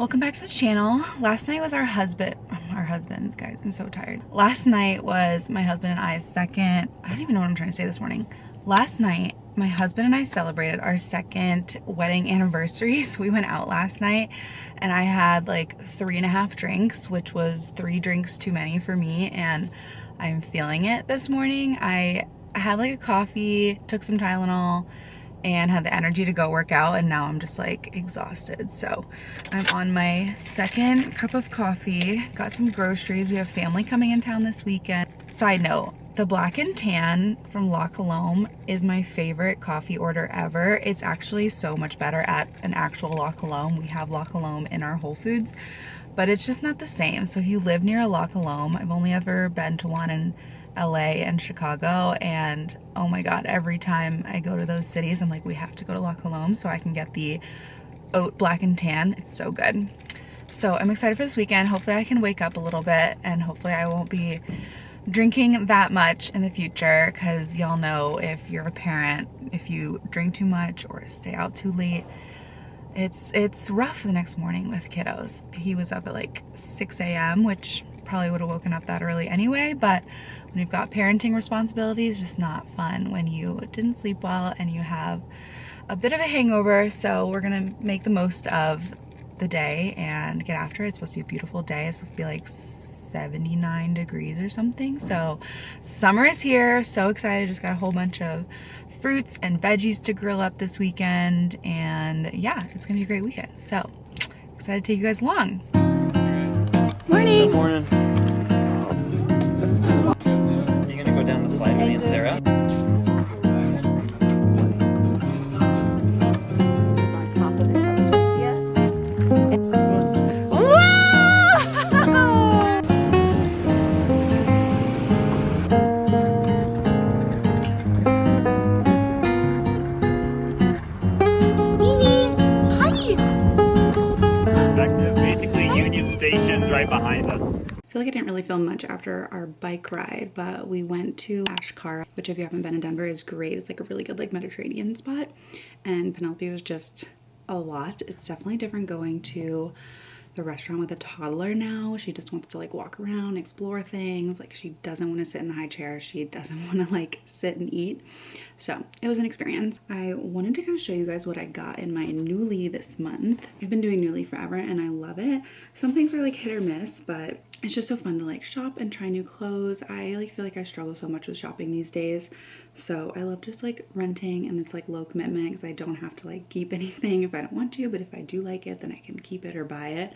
Welcome back to the channel. Last night was our husband's, guys, I'm so tired. Last night was my husband and I's second, I don't even know what I'm trying to say this morning. Last night, my husband and I celebrated our second wedding anniversary. So we went out last night and I had like 3.5 drinks, which was 3 drinks too many for me. And I'm feeling it this morning. I had like a coffee, took some Tylenol, and had the energy to go work out, and now I'm just like exhausted. So I'm on my second cup of coffee, got some groceries. We have family coming in town this weekend. Side note, the black and tan from La Colombe is my favorite coffee order ever. It's actually so much better at an actual La Colombe. We have La Colombe in our Whole Foods, but it's just not the same. So if you live near a La Colombe, I've only ever been to one in LA and Chicago, and oh my god, every time I go to those cities I'm like, we have to go to La Colombe so I can get the oat black and tan. It's so good. So I'm excited for this weekend. Hopefully I can wake up a little bit, and hopefully I won't be drinking that much in the future, because y'all know, if you're a parent, if you drink too much or stay out too late, it's rough the next morning with kiddos. He was up at like 6 a.m., which probably would have woken up that early anyway, but when you've got parenting responsibilities, just not fun when you didn't sleep well and you have a bit of a hangover. So we're gonna make the most of the day and get after it. It's supposed to be a beautiful day. It's supposed to be like 79 degrees or something. So summer is here. So excited. Just got a whole bunch of fruits and veggies to grill up this weekend, and yeah, it's gonna be a great weekend. So excited to take you guys along. Morning. Good morning. You're gonna go down the slide with me and Sarah? Back to basically Union Station's right behind us. I feel like I didn't really film much after our bike ride, but we went to Ashkar, which if you haven't been in Denver is great. It's like a really good like Mediterranean spot, and Penelope was just a lot. It's definitely different going to the restaurant with a toddler now. She just wants to like walk around, explore things. Like, she doesn't want to sit in the high chair. She doesn't want to like sit and eat. So it was an experience. I wanted to kind of show you guys what I got in my Nuuly this month. I've been doing Nuuly forever and I love it. Some things are like hit or miss, but it's just so fun to like shop and try new clothes. I like feel like I struggle so much with shopping these days. So I love just like renting, and it's like low commitment because I don't have to like keep anything if I don't want to, but if I do like it, then I can keep it or buy it.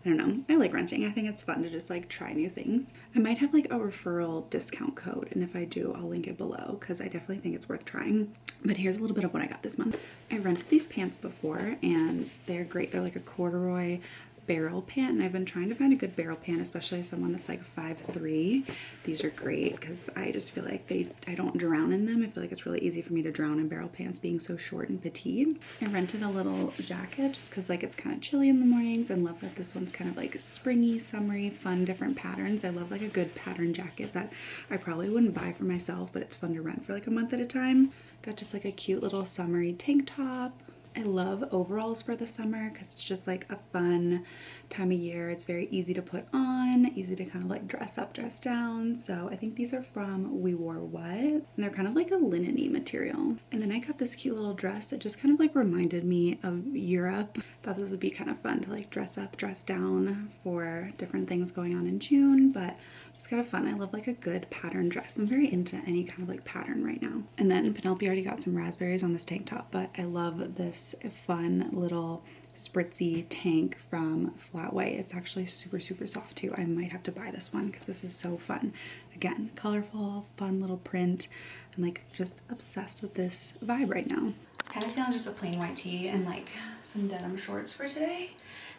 I don't know. I like renting. I think it's fun to just like try new things. I might have like a referral discount code, and if I do, I'll link it below because I definitely think it's worth trying. But here's a little bit of what I got this month. I rented these pants before and they're great. They're like a corduroy barrel pant, and I've been trying to find a good barrel pant, especially as someone that's like 5'3". These are great because I just feel like I don't drown in them. I feel like it's really easy for me to drown in barrel pants being so short and petite. I rented a little jacket just because like it's kind of chilly in the mornings, and love that this one's kind of like springy, summery, fun, different patterns. I love like a good pattern jacket that I probably wouldn't buy for myself, but it's fun to rent for like a month at a time. Got just like a cute little summery tank top. I love overalls for the summer because it's just like a fun time of year. It's very easy to put on, easy to kind of like dress up, dress down. So I think these are from We Wore What, and they're kind of like a linen-y material. And then I got this cute little dress that just kind of like reminded me of Europe. Thought this would be kind of fun to like dress up, dress down for different things going on in June, but just kind of fun. I love like a good pattern dress. I'm very into any kind of like pattern right now. And then Penelope already got some raspberries on this tank top, but I love this fun little spritzy tank from Flat White. It's actually super, super soft too. I might have to buy this one because this is so fun. Again, colorful, fun little print. I'm like just obsessed with this vibe right now. Kind of feeling just a plain white tee and like some denim shorts for today.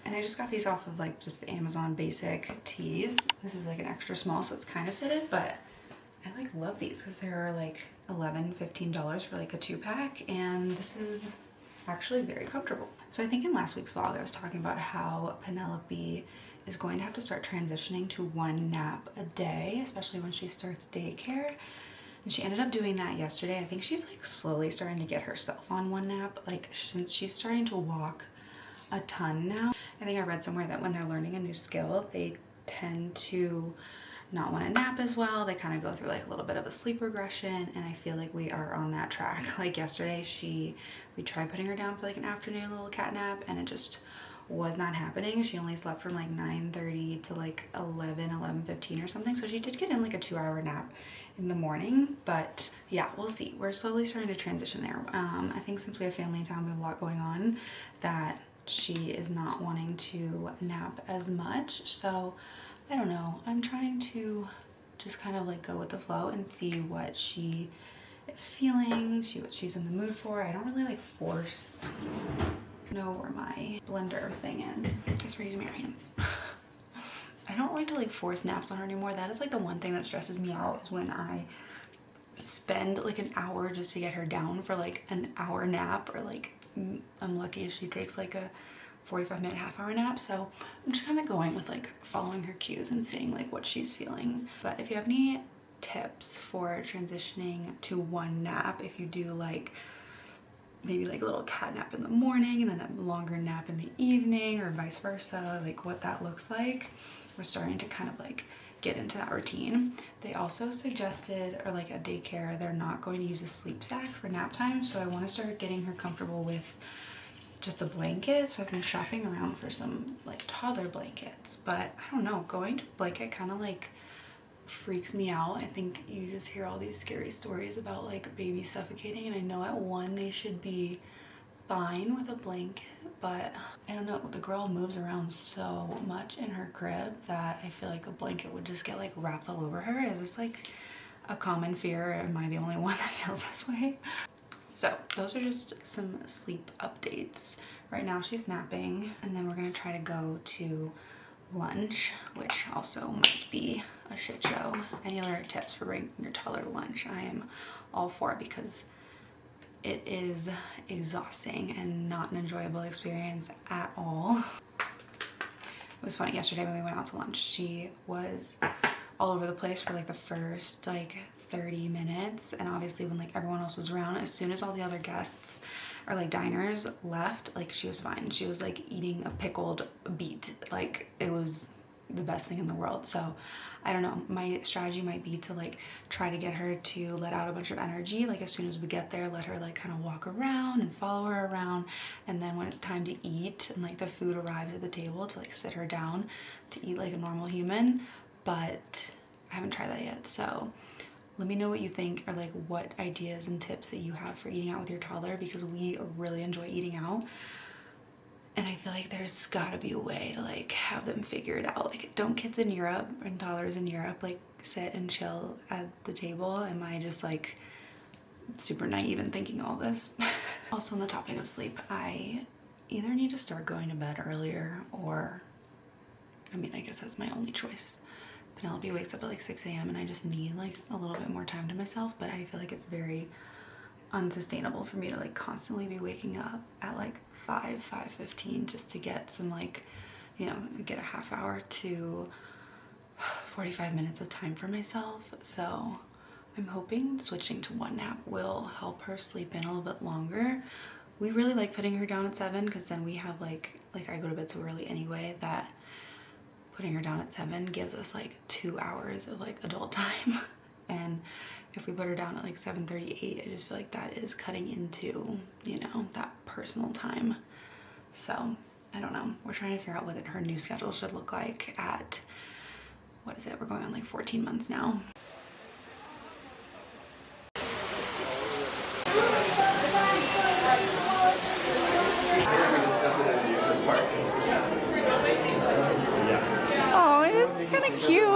And I just got these off of like just the Amazon basic tees. This is like an extra small, so it's kind of fitted, but I like love these because they're like $11, $15 for like a 2-pack, and this is actually very comfortable. So I think in last week's vlog I was talking about how Penelope is going to have to start transitioning to 1 nap a day, especially when she starts daycare. And she ended up doing that yesterday. I think she's like slowly starting to get herself on 1 nap. Like, since she's starting to walk a ton now. I think I read somewhere that when they're learning a new skill, they tend to not want to nap as well. They kind of go through like a little bit of a sleep regression, and I feel like we are on that track. Like yesterday, we tried putting her down for like an afternoon little cat nap, and it just was not happening. She only slept from like 9:30 to like 11:15 or something. So she did get in like a 2-hour nap in the morning, but yeah, we'll see. We're slowly starting to transition there. I think since we have family in town, we have a lot going on, that she is not wanting to nap as much. So I don't know. I'm trying to just kind of like go with the flow and see what she is feeling, see what she's in the mood for. I don't really like force know where my blender thing is. I guess we're using our hands. I don't like to like force naps on her anymore. That is like the one thing that stresses me out, is when I spend like an hour just to get her down for like an hour nap, or like I'm lucky if she takes like a 45-minute half-hour nap. So I'm just kind of going with like following her cues and seeing like what she's feeling. But if you have any tips for transitioning to one nap, if you do like maybe like a little cat nap in the morning and then a longer nap in the evening, or vice versa, like what that looks like. We're starting to kind of like get into that routine. They also suggested, or like at daycare, they're not going to use a sleep sack for nap time. So I want to start getting her comfortable with just a blanket. So I've been shopping around for some like toddler blankets, but I don't know, going to a blanket kind of like freaks me out. I think you just hear all these scary stories about like babies suffocating, and I know at one they should be fine with a blanket, but I don't know, the girl moves around so much in her crib that I feel like a blanket would just get like wrapped all over her. Is this like a common fear, or am I the only one that feels this way? So those are just some sleep updates. Right now she's napping, and then we're gonna try to go to lunch, which also might be a shit show. Any other tips for bringing your toddler to lunch, I am all for, because it is exhausting and not an enjoyable experience at all. It was funny, yesterday when we went out to lunch, she was all over the place for like the first like 30 minutes, and obviously when like everyone else was around, as soon as all the other guests or like diners left, like she was fine. She was like eating a pickled beet, like it was the best thing in the world. So I don't know, my strategy might be to like try to get her to let out a bunch of energy. Like as soon as we get there, let her like kind of walk around and follow her around, and then when it's time to eat and like the food arrives at the table, to like sit her down to eat like a normal human. But I haven't tried that yet, so let me know what you think, or like what ideas and tips that you have for eating out with your toddler, because we really enjoy eating out. And I feel like there's gotta be a way to like have them figure it out. Like, don't kids in Europe and toddlers in Europe like sit and chill at the table? Am I just like super naive in thinking all this? Also on the topic of sleep, I either need to start going to bed earlier, or, I mean, I guess that's my only choice. Penelope wakes up at like 6 a.m. and I just need like a little bit more time to myself, but I feel like it's very unsustainable for me to like constantly be waking up at like 5:15 just to get some like, you know, get a half hour to 45 minutes of time for myself. So I'm hoping switching to one nap will help her sleep in a little bit longer. We really like putting her down at 7, because then we have like I go to bed so early anyway, that putting her down at 7 gives us like 2 hours of like adult time. And if we put her down at like 7:38, I just feel like that is cutting into, you know, that personal time. So I don't know, we're trying to figure out what her new schedule should look like at, what is it, we're going on like 14 months now. Oh, it's kind of cute.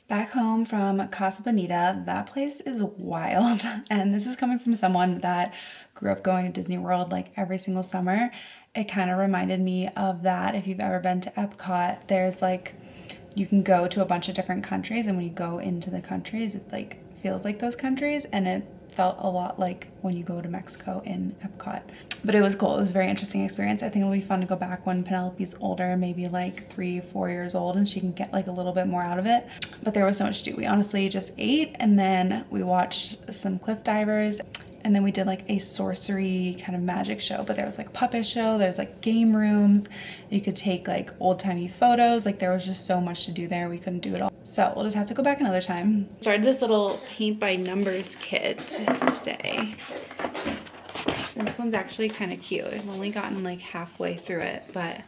Back home from Casa Bonita, that place is wild. And this is coming from someone that grew up going to Disney World like every single summer. It kind of reminded me of that. If you've ever been to Epcot, there's like, you can go to a bunch of different countries, and when you go into the countries, it like feels like those countries, and it felt a lot like when you go to Mexico in Epcot. But it was cool. It was a very interesting experience. I think it'll be fun to go back when Penelope's older, maybe like 3-4 years old, and she can get like a little bit more out of it. But there was so much to do. We honestly just ate, and then we watched some cliff divers, and then we did like a sorcery kind of magic show. But there was like puppet show, there's like game rooms, you could take like old-timey photos. Like there was just so much to do there. We couldn't do it all. So we'll just have to go back another time. Started this little paint by numbers kit today. This one's actually kind of cute. I've only gotten like halfway through it, but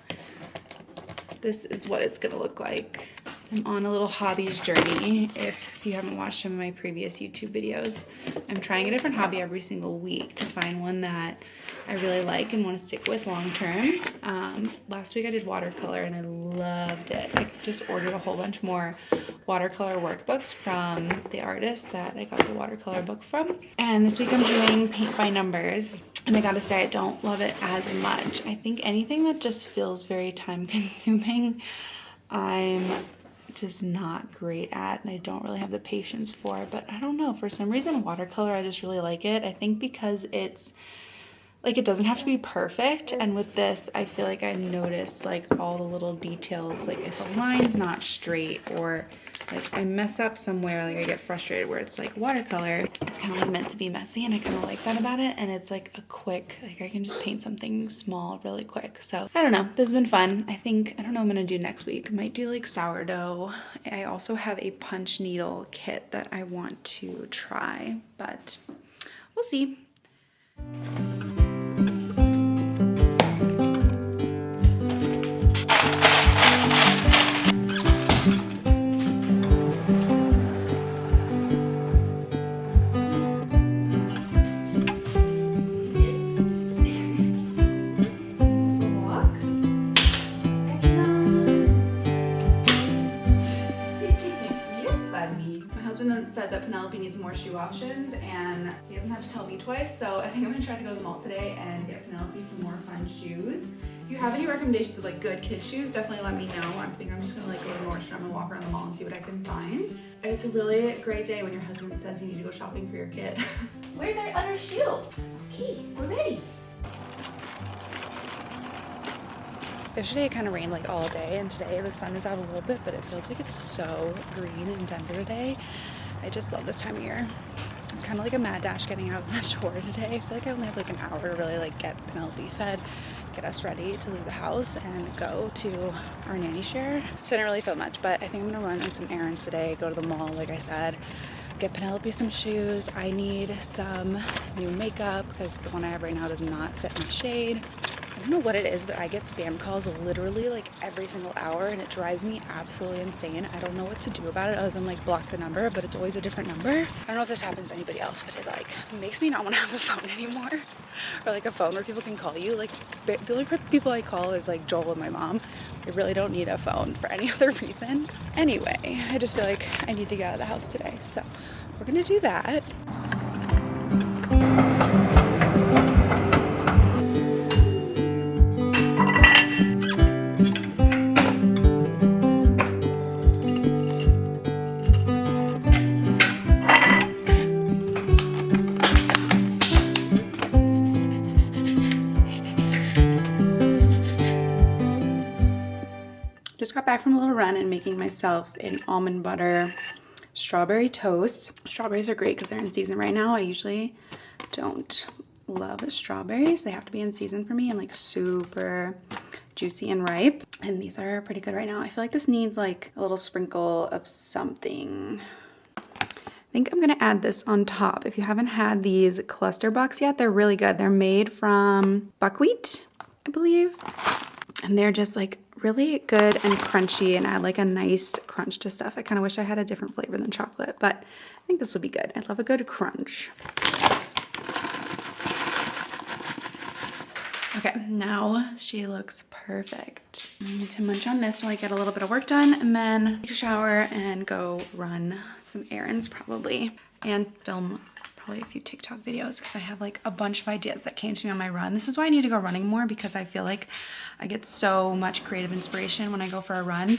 this is what it's gonna look like. I'm on a little hobbies journey. If you haven't watched some of my previous YouTube videos, I'm trying a different hobby every single week to find one that I really like and want to stick with long term. Last week I did watercolor and I loved it. I just ordered a whole bunch more watercolor workbooks from the artist that I got the watercolor book from. And this week I'm doing paint by numbers. And I gotta say, I don't love it as much. I think anything that just feels very time consuming, I'm just not great at, and I don't really have the patience for. But I don't know, for some reason watercolor, I just really like it. I think because it's like, it doesn't have to be perfect, and with this I feel like I notice like all the little details, like if a line's not straight or like I mess up somewhere, like I get frustrated. Where it's like watercolor, it's kind of like meant to be messy, and I kind of like that about it. And it's like a quick, like I can just paint something small really quick. So I don't know, this has been fun. I don't know what I'm gonna do next week. I might do like sourdough. I also have a punch needle kit that I want to try, but we'll see. Said that Penelope needs more shoe options, and he doesn't have to tell me twice, so I think I'm gonna try to go to the mall today and get Penelope some more fun shoes. If you have any recommendations of like good kid shoes, definitely let me know. I think I'm just gonna like go to Nordstrom and walk around the mall and see what I can find. It's a really great day when your husband says you need to go shopping for your kid. Where's our other shoe? Okay, we're ready. Yesterday it kind of rained like all day, and today the sun is out a little bit, but it feels like it's so green in Denver today. I just love this time of year. It's kind of like a mad dash getting out of the store today. I feel like I only have like an hour to really like get Penelope fed, get us ready to leave the house and go to our nanny share. So I didn't really feel much, but I think I'm gonna run on some errands today, go to the mall like I said, get Penelope some shoes. I need some new makeup because the one I have right now does not fit my shade. I don't know what it is, but I get spam calls literally like every single hour, and it drives me absolutely insane. I don't know what to do about it other than like block the number, but it's always a different number. I don't know if this happens to anybody else, but it like makes me not want to have a phone anymore, or like a phone where people can call you. Like the only people I call is like Joel and my mom. I really don't need a phone for any other reason. Anyway, I just feel like I need to get out of the house today, so we're gonna do that. Just got back from a little run and making myself an almond butter strawberry toast. Strawberries are great because they're in season right now. I usually don't love strawberries. They have to be in season for me and like super juicy and ripe. And these are pretty good right now. I feel like this needs like a little sprinkle of something. I think I'm gonna add this on top. If you haven't had these cluster bucks yet, they're really good. They're made from buckwheat, I believe. And they're just like really good and crunchy and add like a nice crunch to stuff. I kind of wish I had a different flavor than chocolate, but I think this will be good. I love a good crunch. Okay, now she looks perfect. I need to munch on this while I get a little bit of work done, and then take a shower and go run some errands probably, and film probably a few TikTok videos because I have like a bunch of ideas that came to me on my run. This is why I need to go running more, because I feel like I get so much creative inspiration when I go for a run,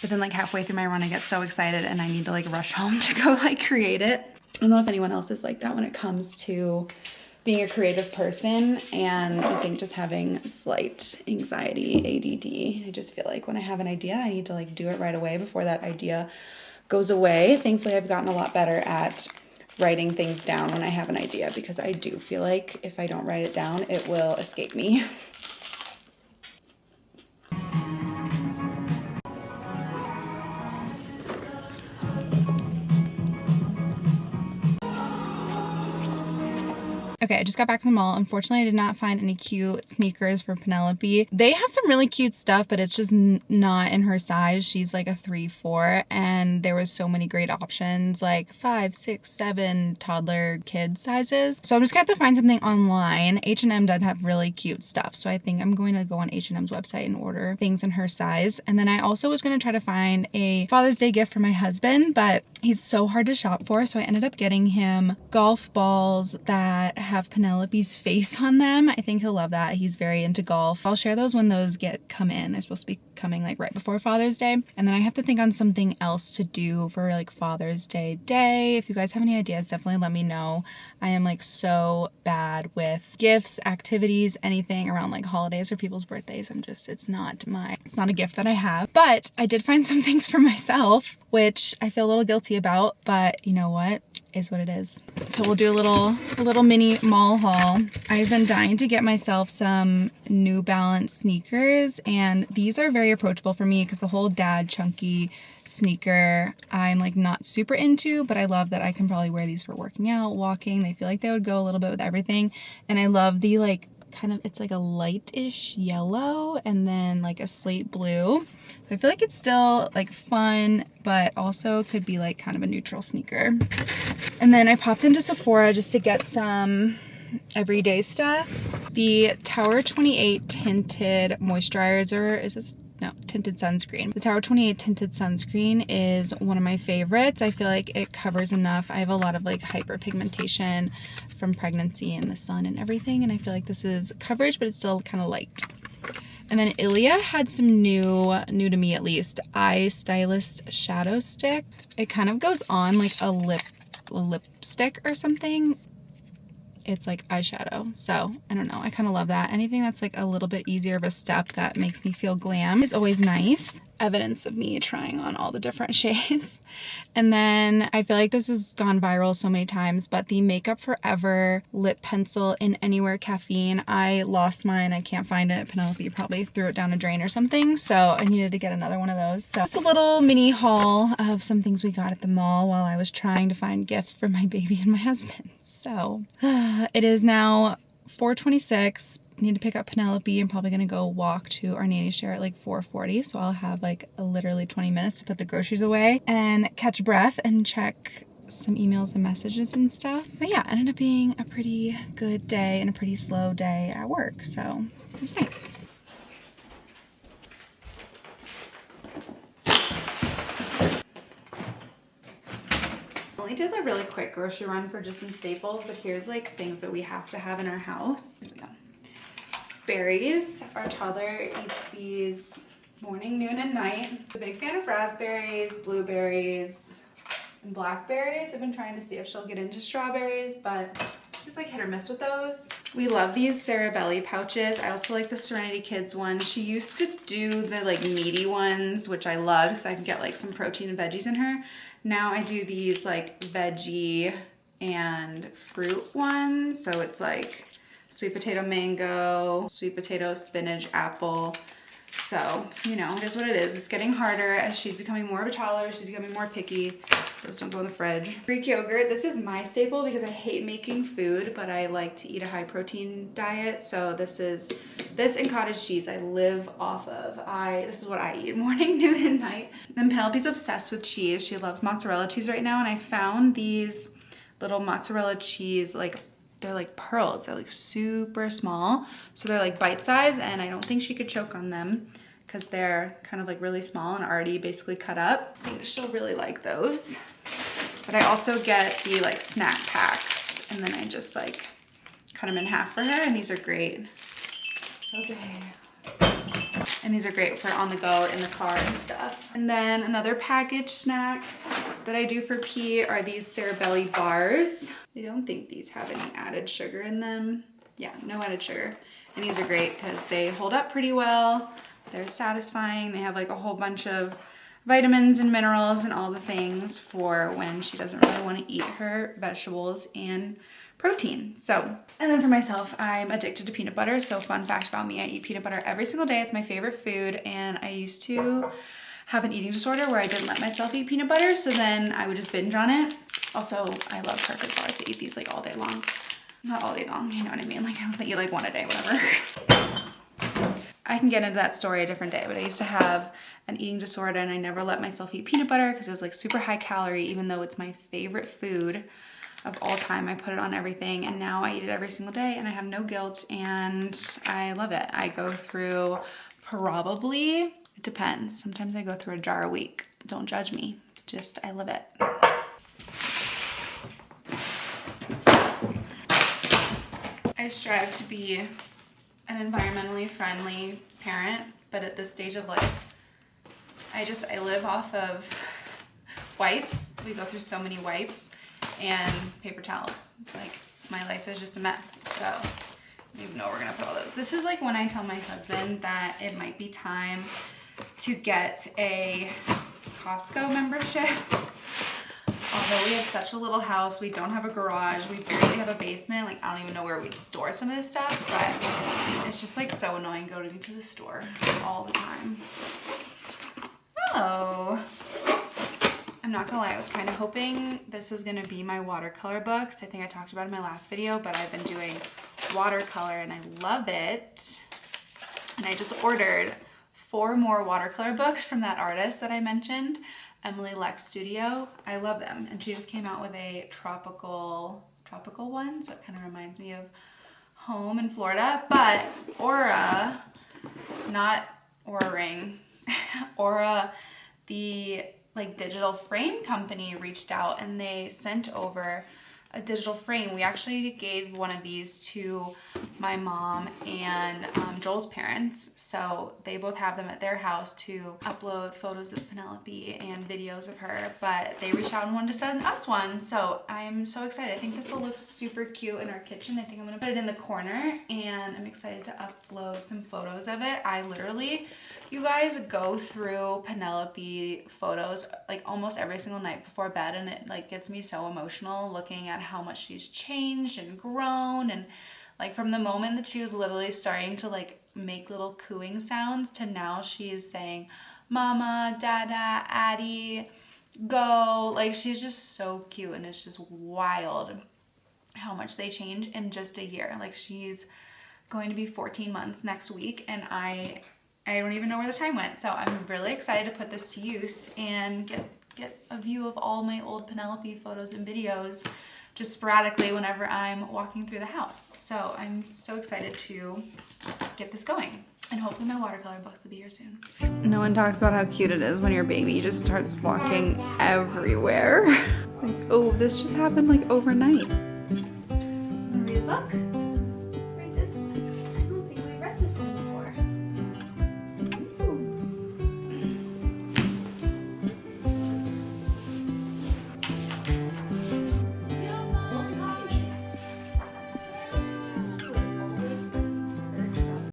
but then like halfway through my run I get so excited and I need to like rush home to go like create it. don't know if anyone else is like that when it comes to being a creative person, and I think just having slight anxiety, ADD. I just feel like when I have an idea, I need to like do it right away before that idea goes away. Thankfully, I've gotten a lot better at writing things down when I have an idea, because I do feel like if I don't write it down, it will escape me. Okay, I just got back from the mall. Unfortunately, I did not find any cute sneakers for Penelope. They have some really cute stuff, but it's just not in her size. She's like a 3-4, and there was so many great options, like 5, 6, 7 toddler kid sizes. So I'm just gonna have to find something online. H&M does have really cute stuff, so I think I'm going to go on H&M's website and order things in her size. And then I also was gonna try to find a Father's Day gift for my husband, but he's so hard to shop for, so I ended up getting him golf balls that have Penelope's face on them. I think he'll love that. He's very into golf. I'll share those when those come in. They're supposed to be coming like right before Father's Day. And then I have to think on something else to do for like Father's Day. If you guys have any ideas, definitely let me know. I am like so bad with gifts, activities, anything around like holidays or people's birthdays. It's not a gift that I have. But I did find some things for myself, which I feel a little guilty about, but you know what? Is what it is. So we'll do a little mini mall haul. I've been dying to get myself some New Balance sneakers, and these are very approachable for me because the whole dad chunky sneaker I'm like not super into, but I love that I can probably wear these for working out, walking. They feel like they would go a little bit with everything. And I love the like it's like a light-ish yellow and then like a slate blue. So I feel like it's still like fun, but also could be like kind of a neutral sneaker. And then I popped into Sephora just to get some everyday stuff. The Tower 28 tinted moisturizer, tinted sunscreen. The Tower 28 tinted sunscreen is one of my favorites. I feel like it covers enough. I have a lot of like hyperpigmentation from pregnancy and the sun and everything, and I feel like this is coverage, but it's still kind of light. And then Ilia had some new to me at least, Eye Stylist Shadow Stick. It kind of goes on like a lipstick or something. It's like eyeshadow, so I don't know, I kind of love that. Anything that's like a little bit easier of a step that makes me feel glam is always nice. Evidence of me trying on all the different shades. And then I feel like this has gone viral so many times, but the Makeup Forever lip pencil in Anywhere Caffeine. I lost mine. I can't find it. Penelope probably threw it down a drain or something, so I needed to get another one of those. So it's a little mini haul of some things we got at the mall while I was trying to find gifts for my baby and my husband. So it is now 4:26. Need to pick up Penelope. I'm probably gonna go walk to our nanny share at like 4:40, so I'll have like literally 20 minutes to put the groceries away and catch breath and check some emails and messages and stuff. But yeah, it ended up being a pretty good day and a pretty slow day at work, so it's nice. I did a really quick grocery run for just some staples, but here's like things that we have to have in our house. Here we go. Berries. Our toddler eats these morning, noon, and night. I'm a big fan of raspberries, blueberries, and blackberries. I've been trying to see if she'll get into strawberries, but she's like hit or miss with those. We love these Cerebelli pouches. I also like the Serenity Kids one. She used to do the like meaty ones, which I love because I can get like some protein and veggies in her. Now I do these like veggie and fruit ones. So it's like sweet potato mango, sweet potato spinach apple. So, you know, it is what it is. It's getting harder as she's becoming more of a toddler. She's becoming more picky. Those don't go in the fridge. Greek yogurt. This is my staple because I hate making food, but I like to eat a high protein diet. So this and cottage cheese I live off of. This is what I eat morning, noon, and night. Then Penelope's obsessed with cheese. She loves mozzarella cheese right now, and I found these little mozzarella cheese, they're like pearls. They're like super small. So they're like bite size, and I don't think she could choke on them because they're kind of like really small and already basically cut up. I think she'll really like those. But I also get the like snack packs, and then I just like cut them in half for her, and these are great. Okay. And these are great for on the go or in the car and stuff. And then another packaged snack that I do for P are these Cerebelli bars. I don't think these have any added sugar in them. Yeah, no added sugar. And these are great because they hold up pretty well. They're satisfying. They have like a whole bunch of vitamins and minerals and all the things for when she doesn't really want to eat her vegetables and protein. So, and then for myself, I'm addicted to peanut butter. So fun fact about me, I eat peanut butter every single day. It's my favorite food. And I used to have an eating disorder where I didn't let myself eat peanut butter. So then I would just binge on it. Also, I love perfect bars. I eat these like all day long. Not all day long, you know what I mean? Like I eat like one a day, whatever. I can get into that story a different day, but I used to have an eating disorder and I never let myself eat peanut butter because it was like super high calorie, even though it's my favorite food of all time. I put it on everything and now I eat it every single day and I have no guilt and I love it. I go through probably, it depends. Sometimes I go through a jar a week. Don't judge me. Just, I love it. I strive to be an environmentally friendly parent, but at this stage of life, I live off of wipes. We go through so many wipes and paper towels. Like my life is just a mess. So I don't even know where we're gonna put all those. This is like when I tell my husband that it might be time to get a Costco membership. Although we have such a little house, we don't have a garage, we barely have a basement, like I don't even know where we'd store some of this stuff, but it's just like so annoying going to the store all the time. Oh, I'm not gonna lie, I was kind of hoping this was gonna be my watercolor books. I think I talked about it in my last video, but I've been doing watercolor and I love it. And I just ordered 4 more watercolor books from that artist that I mentioned, Emily Lex Studio. I love them. And she just came out with a tropical one, so it kind of reminds me of home in Florida. But Aura, not Aura Ring, Aura, the like digital frame company reached out and they sent over a digital frame. We actually gave one of these to my mom and Joel's parents. So they both have them at their house to upload photos of Penelope and videos of her, but they reached out and wanted to send us one. So I'm so excited. I think this will look super cute in our kitchen. I think I'm gonna put it in the corner and I'm excited to upload some photos of it. I literally, you guys, go through Penelope photos like almost every single night before bed, and it like gets me so emotional looking at how much she's changed and grown, and like from the moment that she was literally starting to like make little cooing sounds to now she is saying mama, dada, Addie, go. Like she's just so cute and it's just wild how much they change in just a year. Like she's going to be 14 months next week and I don't even know where the time went. So I'm really excited to put this to use and get a view of all my old Penelope photos and videos just sporadically whenever I'm walking through the house. So I'm so excited to get this going. And hopefully my watercolor books will be here soon. No one talks about how cute it is when your baby just starts walking everywhere. Like, oh, this just happened like overnight. Wanna read a book?